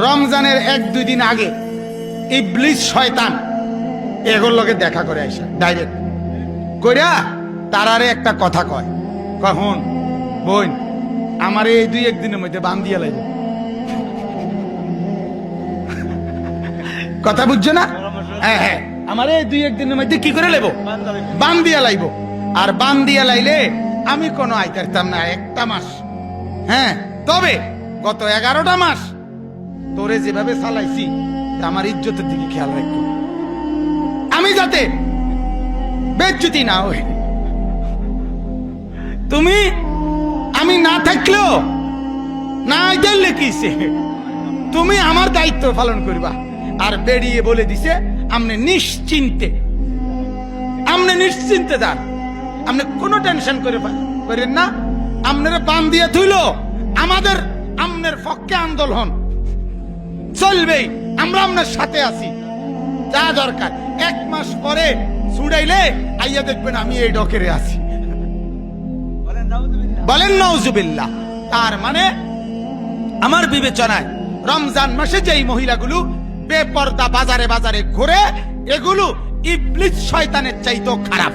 রমজানের 1-2 দিন আগে ইবলিস শয়তান এগুলোর লগে দেখা করে আইসা ডাইরেক্ট কইরা তারারে একটা কথা কয়, কখন বোন আমার এই 2-1 দিনের মধ্যে বান্ধিয়া লাইব। কথা বুঝছো না? হ্যাঁ হ্যাঁ, আমার এই 2-1 দিনের মধ্যে কি করে লাইব? বান্ধিয়া লাইব। আর বান্ধিয়া লাইলে আমি কোনো আইতারতাম না 1টা মাস। হ্যাঁ, তবে গত 11টা মাস তোরে যেভাবে চালাইছি আমার ইজ্জতের দিকে খেয়াল রাখবো, আমি যাতে বেজ্জতি না হই। তুমি আমি না থাকলেও না আইলে কিসে, তুমি আমার দায়িত্ব পালন করবা। আর বেরিয়ে বলে দিছে আপনি নিশ্চিন্তে যান, আপনি কোনো টেনশন করেন না। আপনারা বান দিয়ে থইল আমাদের আমনের পক্ষে আন্দোলন চলবেই, আমরা আপনার সাথে আছি। যা দরকার 1 মাস পরে ছুড়াইলে আইয়া দেখবেন আমি এই ডকেরে আছি। বলেন নাউজুবিল্লাহ। তার মানে আমার বিবেচনায় রমজান মাসে যেই মহিলাগুলো বেপরদা বাজারে বাজারে ঘুরে, এগুলো ইবলিস শয়তানের চাইতেও খারাপ।